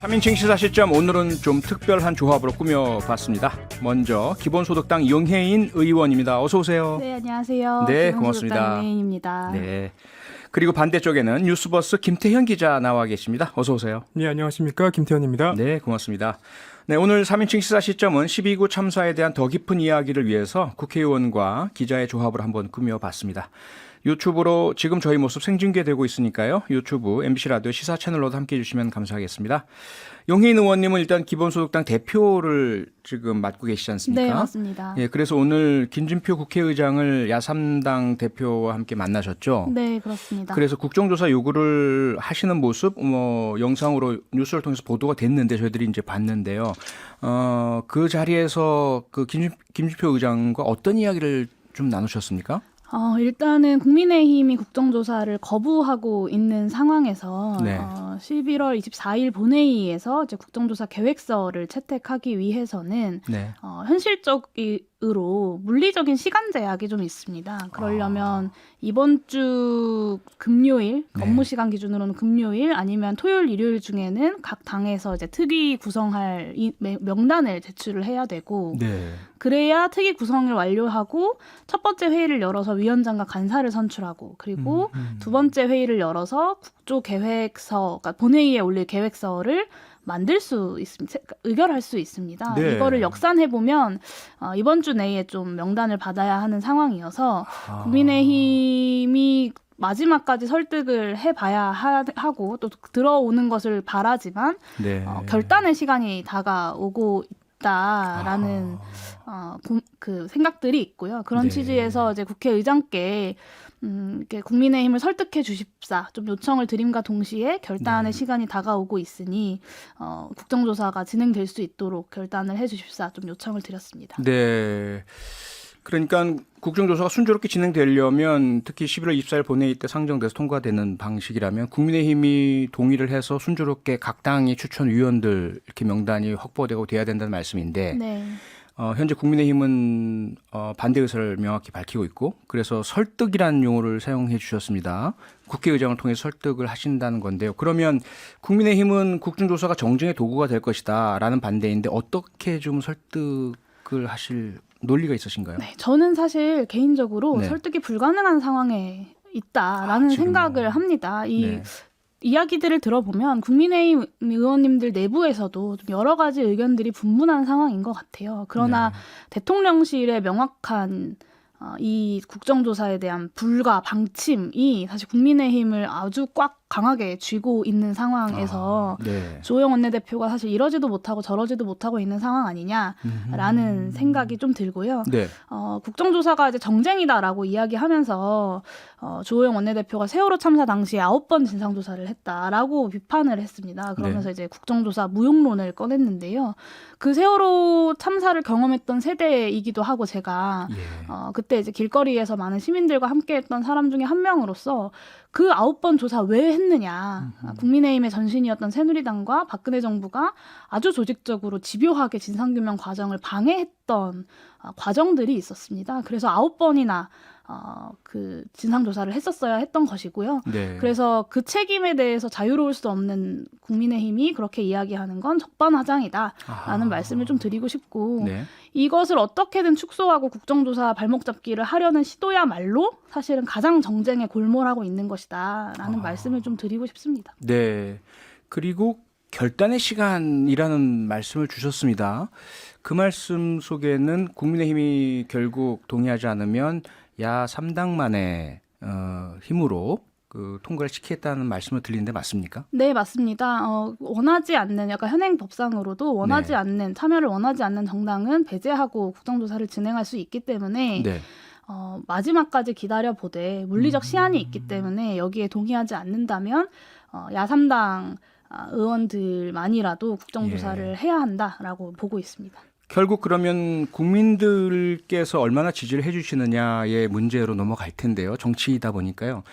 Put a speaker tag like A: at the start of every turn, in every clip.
A: 3인칭 시사 시점 오늘은 좀 특별한 조합으로 꾸며봤습니다. 먼저 기본소득당 용혜인 의원입니다. 어서 오세요.
B: 네, 안녕하세요.
A: 네, 고맙습니다.
B: 용혜인입니다.
A: 네. 그리고 반대쪽에는 뉴스버스 김태현 기자 나와 계십니다. 어서 오세요.
C: 네, 안녕하십니까. 김태현입니다.
A: 네, 고맙습니다. 네, 오늘 3인칭 시사 시점은 12구 참사에 대한 더 깊은 이야기를 위해서 국회의원과 기자의 조합을 한번 꾸며봤습니다. 유튜브로 지금 저희 모습 생중계되고 있으니까요. 유튜브 MBC 라디오 시사 채널로도 함께해 주시면 감사하겠습니다. 용혜인 의원님은 일단 기본소득당 대표를 지금 맡고 계시지 않습니까?
B: 네, 맞습니다.
A: 예, 그래서 오늘 김진표 국회의장을 야3당 대표와 함께 만나셨죠?
B: 네, 그렇습니다.
A: 그래서 국정조사 요구를 하시는 모습 영상으로 뉴스를 통해서 보도가 됐는데 저희들이 이제 봤는데요. 그 자리에서 그 김진표 의장과 어떤 이야기를 좀 나누셨습니까?
B: 일단은 국민의힘이 국정조사를 거부하고 있는 상황에서
A: 네.
B: 11월 24일 본회의에서 이제 국정조사 계획서를 채택하기 위해서는
A: 네.
B: 현실적으로 물리적인 시간 제약이 좀 있습니다. 그러려면 이번 주 금요일
A: 네.
B: 업무 시간 기준으로는 금요일 아니면 토요일, 일요일 중에는 각 당에서 이제 특위 구성할 명단을 제출을 해야 되고
A: 네.
B: 그래야 특위 구성을 완료하고 첫 번째 회의를 열어서 위원장과 간사를 선출하고 그리고 두 번째 회의를 열어서 국조 계획서, 그러니까 본회의에 올릴 계획서를 만들 수 있습니다. 의결할 수 있습니다.
A: 네.
B: 이거를 역산해 보면 이번 주 내에 좀 명단을 받아야 하는 상황이어서 국민의힘이 마지막까지 설득을 해봐야 하고 또 들어오는 것을 바라지만
A: 네.
B: 결단의 시간이 다가오고 있다라는 그 생각들이 있고요. 그런
A: 네.
B: 취지에서 이제 국회의장께 이렇게 국민의힘을 설득해 주십사 좀 요청을 드림과 동시에 결단의 시간이 다가오고 있으니 국정조사가 진행될 수 있도록 결단을 해 주십사 좀 요청을 드렸습니다.
A: 네. 그러니까 국정조사가 순조롭게 진행되려면 특히 11월 24일 본회의 때 상정돼서 통과되는 방식이라면 국민의힘이 동의를 해서 순조롭게 각 당의 추천 위원들 이렇게 명단이 확보되고 돼야 된다는 말씀인데
B: 네.
A: 현재 국민의힘은 반대 의사를 명확히 밝히고 있고 그래서 설득이라는 용어를 사용해 주셨습니다. 국회의장을 통해 설득을 하신다는 건데요. 그러면 국민의힘은 국정조사가 정쟁의 도구가 될 것이다라는 반대인데 어떻게 좀 설득을 하실 논리가 있으신가요?
B: 네, 저는 사실 개인적으로
A: 네.
B: 설득이 불가능한 상황에 있다라는
A: 지금요.
B: 생각을 합니다.
A: 네.
B: 이야기들을 들어보면 국민의힘 의원님들 내부에서도 좀 여러 가지 의견들이 분분한 상황인 것 같아요. 그러나 대통령실의 명확한 이 국정조사에 대한 불가 방침이 사실 국민의힘을 아주 꽉 강하게 쥐고 있는 상황에서
A: 네.
B: 주호영 원내대표가 사실 이러지도 못하고 저러지도 못하고 있는 상황 아니냐라는 생각이 좀 들고요.
A: 네.
B: 국정조사가 이제 정쟁이다라고 이야기하면서 주호영 원내대표가 세월호 참사 당시에 9번 진상조사를 했다라고 비판을 했습니다. 그러면서 이제 국정조사 무용론을 꺼냈는데요. 그 세월호 참사를 경험했던 세대이기도 하고 제가 그때 이제 길거리에서 많은 시민들과 함께했던 사람 중에 한 명으로서 그 9번 조사 왜 했느냐. 국민의힘의 전신이었던 새누리당과 박근혜 정부가 아주 조직적으로 집요하게 진상규명 과정을 방해했던 과정들이 있었습니다. 그래서 9번이나 그 진상조사를 했었어야 했던 것이고요.
A: 네.
B: 그래서 그 책임에 대해서 자유로울 수 없는 국민의힘이 그렇게 이야기하는 건 적반하장이다라는 말씀을 좀 드리고 싶고
A: 네.
B: 이것을 어떻게든 축소하고 국정조사 발목 잡기를 하려는 시도야말로 사실은 가장 정쟁에 골몰하고 있는 것이다라는 말씀을 좀 드리고 싶습니다.
A: 네. 그리고 결단의 시간이라는 말씀을 주셨습니다. 그 말씀 속에는 국민의힘이 결국 동의하지 않으면 야 3당만의 힘으로 그 통과를 시키겠다는 말씀을 드리는데 맞습니까?
B: 네, 맞습니다. 원하지 않는 약간 현행 법상으로도 원하지
A: 네.
B: 않는 참여를 원하지 않는 정당은 배제하고 국정조사를 진행할 수 있기 때문에
A: 네.
B: 마지막까지 기다려보되 물리적 시한이 있기 때문에 여기에 동의하지 않는다면 야3당 의원들만이라도 국정조사를 해야 한다라고 보고 있습니다.
A: 결국 그러면 국민들께서 얼마나 지지를 해주시느냐의 문제로 넘어갈 텐데요. 정치이다 보니까요.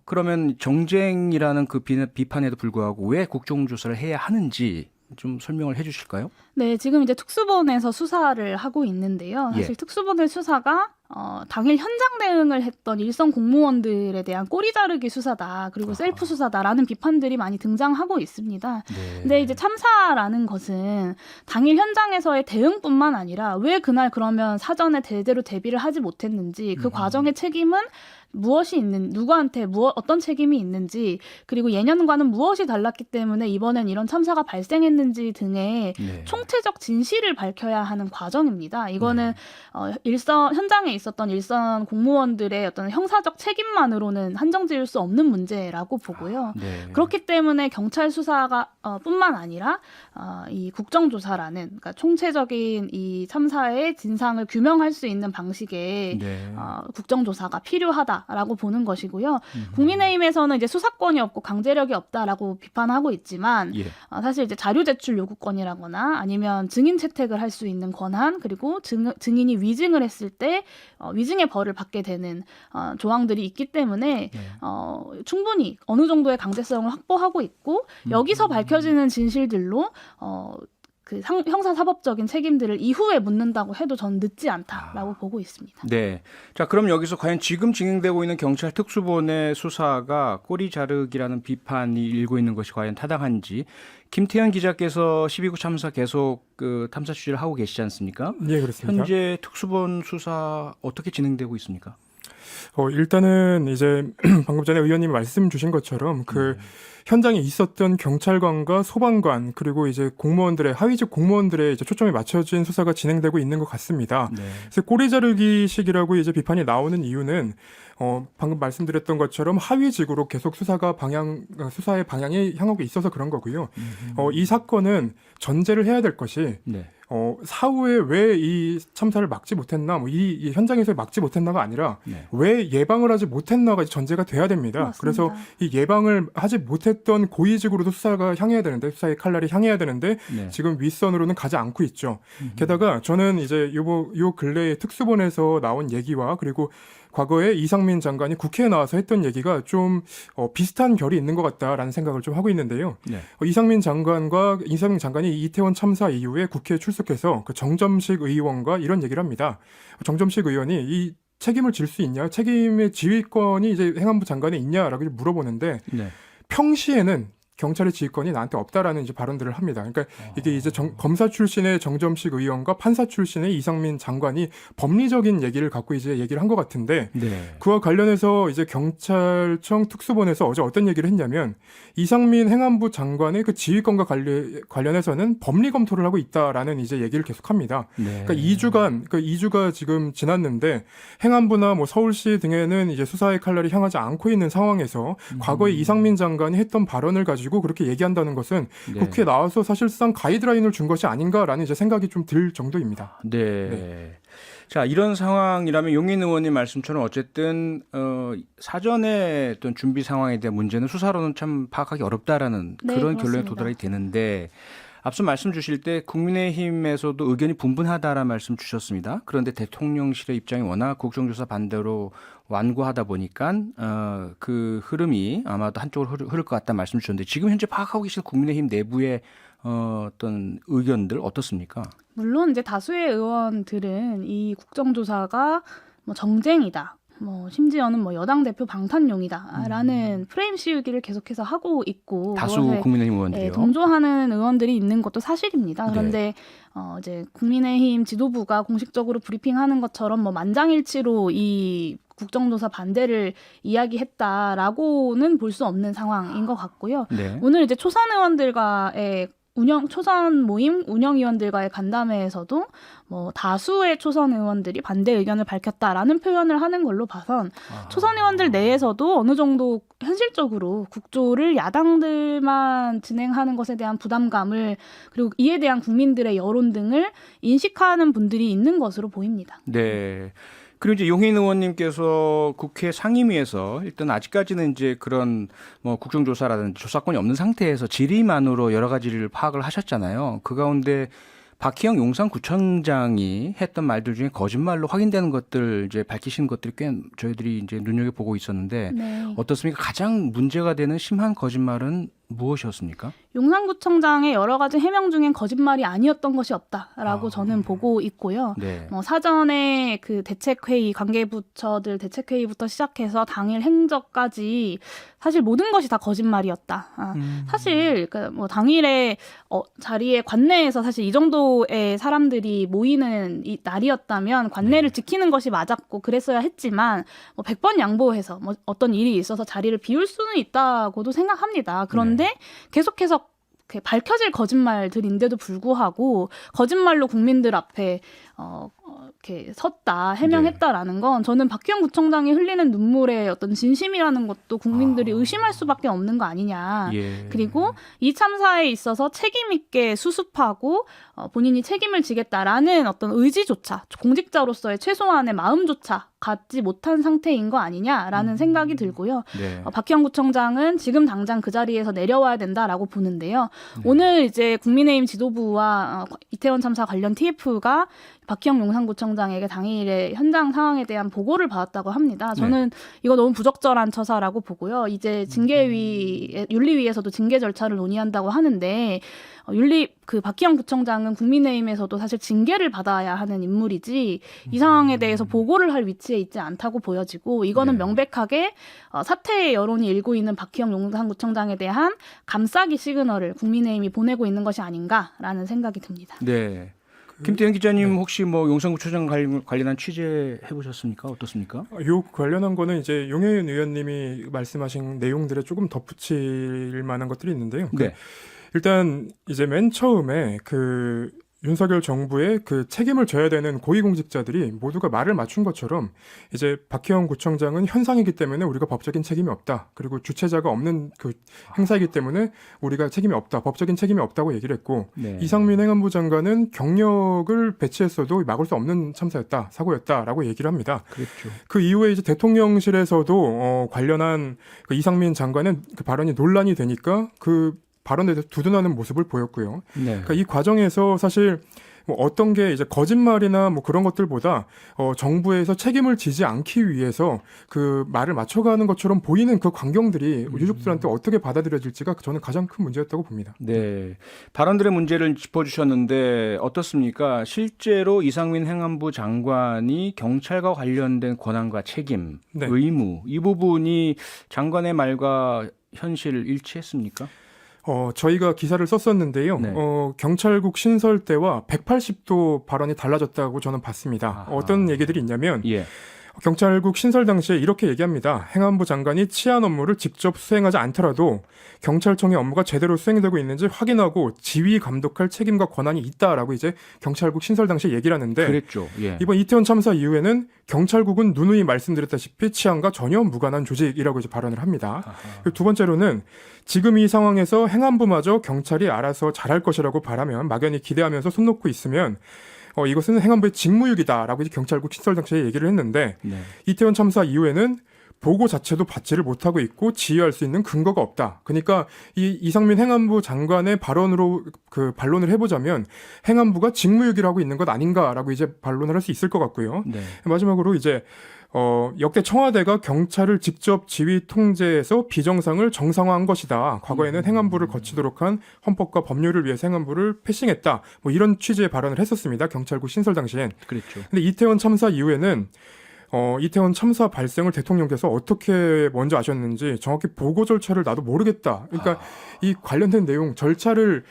A: 그러면 정쟁이라는 그 비판에도 불구하고 왜 국정조사를 해야 하는지 좀 설명을 해주실까요?
B: 네, 지금 이제 특수본에서 수사를 하고 있는데요. 사실 특수본의 수사가 당일 현장 대응을 했던 일선 공무원들에 대한 꼬리 자르기 수사다. 그리고 셀프 수사다라는 비판들이 많이 등장하고 있습니다.
A: 네.
B: 근데 이제 참사라는 것은 당일 현장에서의 대응뿐만 아니라 왜 그날 그러면 사전에 제대로 대비를 하지 못했는지 그 과정의 책임은 무엇이 누구한테 어떤 책임이 있는지, 그리고 예년과는 무엇이 달랐기 때문에 이번엔 이런 참사가 발생했는지 등의
A: 네.
B: 총체적 진실을 밝혀야 하는 과정입니다. 이거는 현장에 있었던 일선 공무원들의 어떤 형사적 책임만으로는 한정 지을 수 없는 문제라고 보고요.
A: 네.
B: 그렇기 때문에 경찰 수사가 뿐만 아니라 이 국정조사라는, 그러니까 총체적인 이 참사의 진상을 규명할 수 있는 방식의
A: 네.
B: 국정조사가 필요하다라고 보는 것이고요. 국민의힘에서는 이제 수사권이 없고 강제력이 없다라고 비판하고 있지만
A: 예.
B: 사실 이제 자료 제출 요구권이라거나 아니면 증인 채택을 할 수 있는 권한, 그리고 증인이 위증을 했을 때 위증의 벌을 받게 되는 조항들이 있기 때문에
A: 네.
B: 충분히 어느 정도의 강제성을 확보하고 있고, 여기서 밝혀지는 진실들로 그 형사사법적인 책임들을 이후에 묻는다고 해도 저는 늦지 않다라고 보고 있습니다.
A: 네. 자, 그럼 여기서 과연 지금 진행되고 있는 경찰 특수본의 수사가 꼬리 자르기라는 비판이 일고 있는 것이 과연 타당한지, 김태현 기자께서 12구 참사 계속 그 탐사 취재를 하고 계시지 않습니까?
C: 예, 그렇습니다.
A: 현재 특수본 수사 어떻게 진행되고 있습니까?
C: 일단은 이제 방금 전에 의원님 말씀 주신 것처럼 그 현장에 있었던 경찰관과 소방관 그리고 이제 공무원들의 하위직 공무원들의 이제 초점이 맞춰진 수사가 진행되고 있는 것 같습니다.
A: 네.
C: 그래서 꼬리 자르기식이라고 이제 비판이 나오는 이유는 방금 말씀드렸던 것처럼 하위직으로 계속 수사의 방향이 향하고 있어서 그런 거고요. 이 사건은 전제를 해야 될 것이
A: 네.
C: 사후에 왜 이 참사를 막지 못했나, 이 현장에서 막지 못했나가 아니라
A: 네.
C: 왜 예방을 하지 못했나가 전제가 돼야 됩니다.
B: 맞습니다.
C: 그래서 이 예방을 하지 못했던 고위직으로도 수사가 향해야 되는데, 수사의 칼날이 향해야 되는데
A: 네.
C: 지금 윗선으로는 가지 않고 있죠. 게다가 저는 이제 요 근래에 특수본에서 나온 얘기와 그리고 과거에 이상민 장관이 국회에 나와서 했던 얘기가 좀 비슷한 결이 있는 것 같다라는 생각을 좀 하고 있는데요.
A: 네.
C: 이상민 장관이 이태원 참사 이후에 국회에 출석해서 그 정점식 의원과 이런 얘기를 합니다. 정점식 의원이 이 책임을 질 수 있냐, 책임의 지휘권이 이제 행안부 장관에 있냐라고 물어보는데
A: 네.
C: 평시에는 경찰의 지휘권이 나한테 없다라는 이제 발언들을 합니다. 그러니까 이게 이제 검사 출신의 정점식 의원과 판사 출신의 이상민 장관이 법리적인 얘기를 갖고 이제 얘기를 한 것 같은데,
A: 네.
C: 그와 관련해서 이제 경찰청 특수본에서 어제 어떤 얘기를 했냐면, 이상민 행안부 장관의 그 지휘권과 관련해서는 법리 검토를 하고 있다라는 이제 얘기를 계속합니다.
A: 네.
C: 그러니까 2주가 지금 지났는데 행안부나 뭐 서울시 등에는 이제 수사의 칼날이 향하지 않고 있는 상황에서 과거에 이상민 장관이 했던 발언을 가지고 그렇게 얘기한다는 것은
A: 네.
C: 국회에 나와서 사실상 가이드라인을 준 것이 아닌가라는 이제 생각이 좀 들 정도입니다.
A: 네. 자, 이런 상황이라면 용인 의원님 말씀처럼 어쨌든 사전에 어떤 준비 상황에 대한 문제는 수사로는 참 파악하기 어렵다라는
B: 네,
A: 그런
B: 그렇습니다.
A: 결론에 도달이 되는데, 앞서 말씀 주실 때 국민의힘에서도 의견이 분분하다라는 말씀 주셨습니다. 그런데 대통령실의 입장이 워낙 국정조사 반대로 완고하다 보니까 그 흐름이 아마도 한쪽으로 흐를 것 같다 말씀 주셨는데, 지금 현재 파악하고 계신 국민의힘 내부의 어떤 의견들 어떻습니까?
B: 물론 이제 다수의 의원들은 이 국정조사가 뭐 정쟁이다, 뭐 심지어는 뭐 여당 대표 방탄용이다라는 프레임 씌우기를 계속해서 하고 있고,
A: 다수
B: 그것에
A: 국민의힘 의원들이요.
B: 동조하는 의원들이 있는 것도 사실입니다.
A: 네.
B: 그런데 이제 국민의힘 지도부가 공식적으로 브리핑하는 것처럼 뭐 만장일치로 이 국정조사 반대를 이야기했다라고는 볼 수 없는 상황인 것 같고요.
A: 네.
B: 오늘 이제 초선 의원들과의 초선 모임 운영위원들과의 간담회에서도 뭐 다수의 초선 의원들이 반대 의견을 밝혔다라는 표현을 하는 걸로 봐선 초선 의원들 내에서도 어느 정도 현실적으로 국조를 야당들만 진행하는 것에 대한 부담감을, 그리고 이에 대한 국민들의 여론 등을 인식하는 분들이 있는 것으로 보입니다.
A: 네. 그리고 이제 용인 의원님께서 국회 상임위에서 일단 아직까지는 이제 그런 뭐 국정조사라든지 조사권이 없는 상태에서 질의만으로 여러 가지를 파악을 하셨잖아요. 그 가운데 박희영 용산구청장이 했던 말들 중에 거짓말로 확인되는 것들 이제 밝히신 것들이 꽤 저희들이 이제 눈여겨보고 있었는데
B: 네.
A: 어떻습니까? 가장 문제가 되는 심한 거짓말은 무엇이었습니까?
B: 용산구청장의 여러 가지 해명 중엔 거짓말이 아니었던 것이 없다라고 저는 보고 있고요.
A: 네.
B: 사전에 그 대책회의, 관계부처들 대책회의부터 시작해서 당일 행적까지 사실 모든 것이 다 거짓말이었다. 사실 뭐 당일에 자리에 관내에서 사실 이 정도의 사람들이 모이는 이 날이었다면 관내를 지키는 것이 맞았고 그랬어야 했지만 뭐 100번 양보해서 뭐 어떤 일이 있어서 자리를 비울 수는 있다고도 생각합니다. 그런데 계속해서 밝혀질 거짓말들인데도 불구하고 거짓말로 국민들 앞에 이렇게 섰다, 해명했다라는 건 저는 박희영 구청장이 흘리는 눈물의 어떤 진심이라는 것도 국민들이 의심할 수밖에 없는 거 아니냐.
A: 예.
B: 그리고 이 참사에 있어서 책임 있게 수습하고 본인이 책임을 지겠다라는 어떤 의지조차 공직자로서의 최소한의 마음조차 갖지 못한 상태인 거 아니냐라는 생각이 들고요.
A: 네.
B: 박희영 구청장은 지금 당장 그 자리에서 내려와야 된다라고 보는데요. 오늘 이제 국민의힘 지도부와 이태원 참사 관련 TF가 박희영 용산구청장에게 당일에 현장 상황에 대한 보고를 받았다고 합니다. 저는 이거 너무 부적절한 처사라고 보고요. 이제 윤리위에서도 징계 절차를 논의한다고 하는데 박희영 구청장은 국민의힘에서도 사실 징계를 받아야 하는 인물이지 이 상황에 대해서 보고를 할 위치에 있지 않다고 보여지고 이거는 명백하게 사태의 여론이 일고 있는 박희영 용산구청장에 대한 감싸기 시그널을 국민의힘이 보내고 있는 것이 아닌가라는 생각이 듭니다.
A: 네. 김태현 기자님 혹시 뭐 용산구청장 관련한 취재 해보셨습니까? 어떻습니까?
C: 요 관련한 거는 이제 용혜윤 의원님이 말씀하신 내용들에 조금 덧붙일 만한 것들이 있는데요.
A: 네.
C: 일단 이제 맨 처음에 그 윤석열 정부의 그 책임을 져야 되는 고위공직자들이 모두가 말을 맞춘 것처럼 이제 박희영 구청장은 현상이기 때문에 우리가 법적인 책임이 없다. 그리고 주체자가 없는 그 행사이기 때문에 우리가 책임이 없다. 법적인 책임이 없다고 얘기를 했고 이상민 행안부 장관은 경력을 배치했어도 막을 수 없는 참사였다. 사고였다라고 얘기를 합니다.
A: 그렇죠.
C: 그 이후에 이제 대통령실에서도 관련한 그 이상민 장관의 그 발언이 논란이 되니까 그 발언에 대해서 두둔하는 모습을 보였고요.
A: 네.
C: 그러니까 이 과정에서 사실 뭐 어떤 게 이제 거짓말이나 뭐 그런 것들보다 정부에서 책임을 지지 않기 위해서 그 말을 맞춰가는 것처럼 보이는 그 광경들이 유족들한테 어떻게 받아들여질지가 저는 가장 큰 문제였다고 봅니다.
A: 네. 발언들의 문제를 짚어주셨는데 어떻습니까? 실제로 이상민 행안부 장관이 경찰과 관련된 권한과 책임, 의무 이 부분이 장관의 말과 현실 일치했습니까?
C: 저희가 기사를 썼었는데요. 경찰국 신설 때와 180도 발언이 달라졌다고 저는 봤습니다. 어떤 얘기들이 있냐면 경찰국 신설 당시에 이렇게 얘기합니다. 행안부 장관이 치안 업무를 직접 수행하지 않더라도 경찰청의 업무가 제대로 수행되고 있는지 확인하고 지휘 감독할 책임과 권한이 있다라고 이제 경찰국 신설 당시에 얘기를 하는데
A: 그랬죠.
C: 이번 이태원 참사 이후에는 경찰국은 누누이 말씀드렸다시피 치안과 전혀 무관한 조직이라고 이제 발언을 합니다. 두 번째로는 지금 이 상황에서 행안부마저 경찰이 알아서 잘할 것이라고 바라면 막연히 기대하면서 손 놓고 있으면 이것은 행안부의 직무유기다라고 이제 경찰국 신설 당시에 얘기를 했는데 이태원 참사 이후에는 보고 자체도 받지를 못하고 있고 지휘할 수 있는 근거가 없다. 그러니까 이상민 행안부 장관의 발언으로 그 반론을 해보자면 행안부가 직무유기를 하고 있는 것 아닌가라고 이제 반론을 할 수 있을 것 같고요. 마지막으로 이제 역대 청와대가 경찰을 직접 지휘 통제해서 비정상을 정상화한 것이다. 과거에는 행안부를 거치도록 한 헌법과 법률을 위해서 행안부를 패싱했다. 뭐 이런 취지의 발언을 했었습니다. 경찰국 신설 당시엔.
A: 그렇죠.
C: 근데 이태원 참사 이후에는 이태원 참사 발생을 대통령께서 어떻게 먼저 아셨는지 정확히 보고 절차를 나도 모르겠다. 그러니까 이 관련된 내용 절차를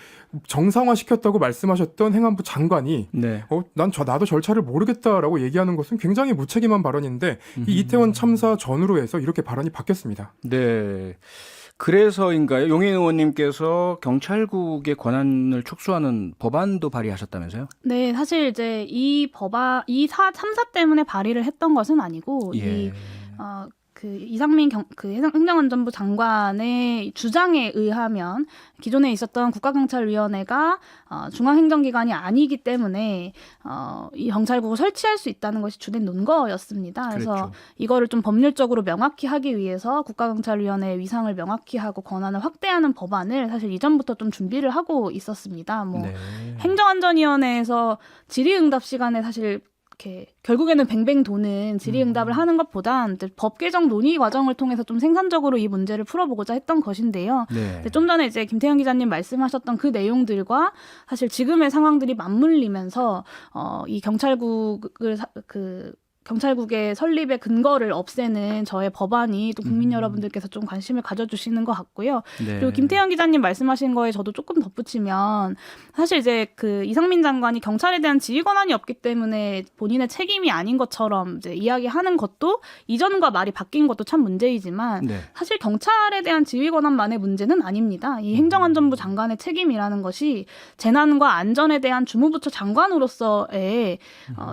C: 정상화시켰다고 말씀하셨던 행안부 장관이 나도 절차를 모르겠다라고 얘기하는 것은 굉장히 무책임한 발언인데 이 이태원 참사 전후로 해서 이렇게 발언이 바뀌었습니다.
A: 네. 그래서인가요? 용인 의원님께서 경찰국의 권한을 축소하는 법안도 발의하셨다면서요?
B: 네, 사실 이제 참사 때문에 발의를 했던 것은 아니고 이상민 행정안전부 장관의 주장에 의하면 기존에 있었던 국가경찰위원회가 중앙행정기관이 아니기 때문에 이 경찰국을 설치할 수 있다는 것이 주된 논거였습니다. 그래서 이거를 좀 법률적으로 명확히 하기 위해서 국가경찰위원회의 위상을 명확히 하고 권한을 확대하는 법안을 사실 이전부터 좀 준비를 하고 있었습니다. 행정안전위원회에서 질의응답 시간에 사실 이렇게 결국에는 뱅뱅 도는 질의응답을 하는 것보단 법 개정 논의 과정을 통해서 좀 생산적으로 이 문제를 풀어보고자 했던 것인데요.
A: 네.
B: 근데 좀 전에 이제 김태현 기자님 말씀하셨던 그 내용들과 사실 지금의 상황들이 맞물리면서 이 경찰국의 설립의 근거를 없애는 저의 법안이 또 국민 여러분들께서 좀 관심을 가져주시는 것 같고요.
A: 네.
B: 그리고 김태현 기자님 말씀하신 거에 저도 조금 덧붙이면 사실 이제 그 이상민 장관이 경찰에 대한 지휘 권한이 없기 때문에 본인의 책임이 아닌 것처럼 이제 이야기하는 것도 이전과 말이 바뀐 것도 참 문제이지만
A: 네.
B: 사실 경찰에 대한 지휘 권한만의 문제는 아닙니다. 이 행정안전부 장관의 책임이라는 것이 재난과 안전에 대한 주무부처 장관으로서의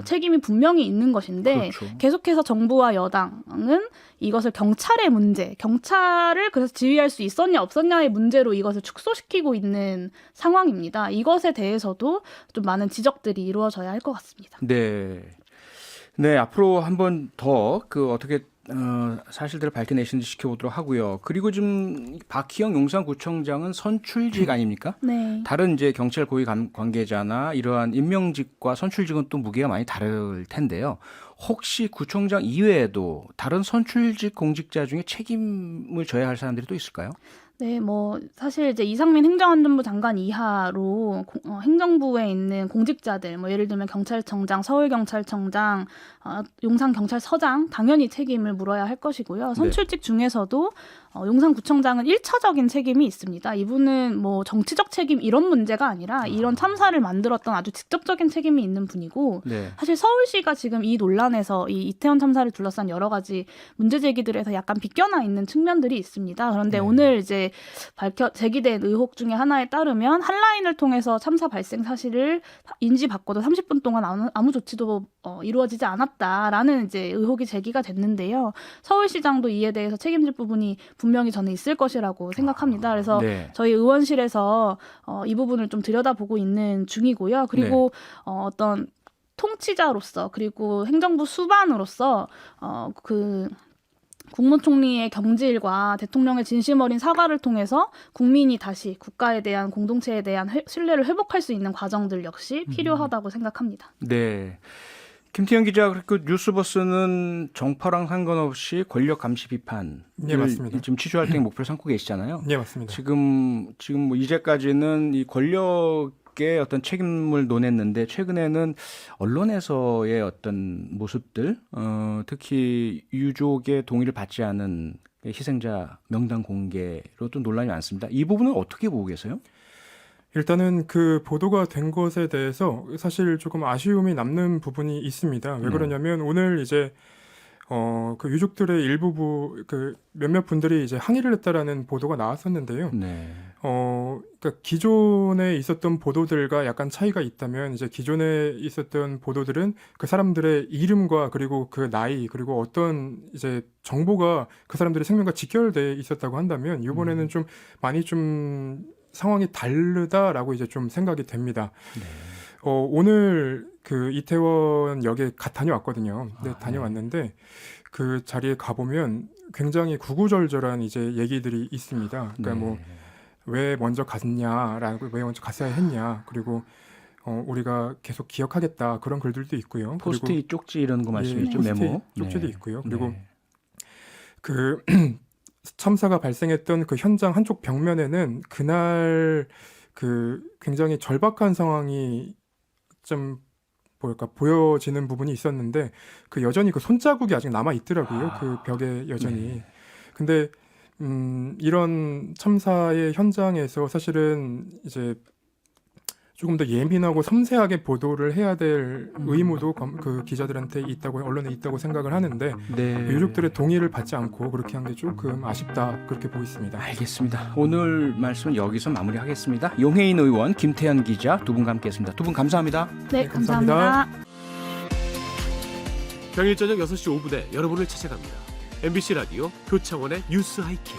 B: 책임이 분명히 있는 것인데
A: 그렇죠.
B: 계속해서 정부와 여당은 이것을 경찰의 문제, 경찰을 그래서 지휘할 수 있었냐 없었냐의 문제로 이것을 축소시키고 있는 상황입니다. 이것에 대해서도 좀 많은 지적들이 이루어져야 할 것 같습니다.
A: 네. 네, 앞으로 한번 더 그 어떻게 사실들을 밝혀내시는지 지켜보도록 하고요. 그리고 지금 박희영 용산구청장은 선출직 아닙니까?
B: 네.
A: 다른 이제 경찰 고위 관계자나 이러한 임명직과 선출직은 또 무게가 많이 다를 텐데요. 혹시 구청장 이외에도 다른 선출직 공직자 중에 책임을 져야 할 사람들이 또 있을까요?
B: 네, 뭐 사실 이제 이상민 행정안전부 장관 이하로 행정부에 있는 공직자들, 뭐 예를 들면 경찰청장, 서울경찰청장, 용산경찰서장 당연히 책임을 물어야 할 것이고요. 선출직 중에서도 용산구청장은 1차적인 책임이 있습니다. 이분은 뭐 정치적 책임 이런 문제가 아니라 이런 참사를 만들었던 아주 직접적인 책임이 있는 분이고
A: 네.
B: 사실 서울시가 지금 이 논란에서 이 이태원 참사를 둘러싼 여러 가지 문제 제기들에서 약간 비껴나 있는 측면들이 있습니다. 그런데
A: 네.
B: 오늘 이제 제기된 의혹 중에 하나에 따르면 한라인을 통해서 참사 발생 사실을 인지받고도 30분 동안 아무 조치도 이루어지지 않았다라는 이제 의혹이 제기가 됐는데요. 서울시장도 이에 대해서 책임질 부분이 분명히 저는 있을 것이라고 생각합니다. 그래서
A: 네.
B: 저희 의원실에서 이 부분을 좀 들여다보고 있는 중이고요. 그리고 어떤 통치자로서 그리고 행정부 수반으로서 그 국무총리의 경질과 대통령의 진심 어린 사과를 통해서 국민이 다시 국가에 대한 공동체에 대한 신뢰를 회복할 수 있는 과정들 역시 필요하다고 생각합니다.
A: 네. 김태현 기자, 그 뉴스버스는 정파랑 상관없이 권력 감시 비판을
C: 네, 맞습니다.
A: 지금 취재 활동의 목표로 삼고 계시잖아요.
C: 네, 맞습니다.
A: 지금 뭐 이제까지는 이 권력의 어떤 책임을 논했는데 최근에는 언론에서의 어떤 모습들, 특히 유족의 동의를 받지 않은 희생자 명단 공개로도 논란이 많습니다. 이 부분은 어떻게 보고 계세요?
C: 일단은 그 보도가 된 것에 대해서 사실 조금 아쉬움이 남는 부분이 있습니다. 왜 그러냐면 오늘 이제 그 유족들의 일부 그 몇몇 분들이 이제 항의를 했다라는 보도가 나왔었는데요.
A: 네.
C: 그러니까 기존에 있었던 보도들과 약간 차이가 있다면 이제 기존에 있었던 보도들은 그 사람들의 이름과 그리고 그 나이 그리고 어떤 이제 정보가 그 사람들의 생명과 직결돼 있었다고 한다면 이번에는 좀 많이 좀 상황이 다르다라고 이제 좀 생각이 됩니다.
A: 네.
C: 오늘 그 이태원역에 다녀왔거든요. 네, 다녀왔는데 그 자리에 가보면 굉장히 구구절절한 이제 얘기들이 있습니다. 그러니까
A: 네.
C: 뭐 왜 먼저 갔냐라고 왜 먼저 갔어야 했냐 그리고 우리가 계속 기억하겠다 그런 글들도 있고요.
A: 포스트잇 쪽지 이런 거 말씀이죠.
C: 포스트잇
A: 메모.
C: 쪽지도
A: 네.
C: 있고요. 그리고
A: 네.
C: 그 참사가 발생했던 그 현장 한쪽 벽면에는 그날 그 굉장히 절박한 상황이 좀 보여지는 부분이 있었는데 그 여전히 그 손자국이 아직 남아 있더라고요. 그 벽에 여전히.
A: 네.
C: 근데 이런 참사의 현장에서 사실은 이제 조금 더 예민하고 섬세하게 보도를 해야 될 의무도 그 기자들한테 있다고 언론에 있다고 생각을 하는데
A: 네.
C: 유족들의 동의를 받지 않고 그렇게 한 게 조금 아쉽다 그렇게 보겠습니다.
A: 알겠습니다. 오늘 말씀은 여기서 마무리하겠습니다. 용해인 의원, 김태현 기자 두 분과 함께했습니다. 두 분 감사합니다.
B: 네,
C: 감사합니다.
B: 감사합니다.
D: 평일 저녁 6시 5분에 여러분을 찾아갑니다. MBC 라디오 표창원의 뉴스 하이킥.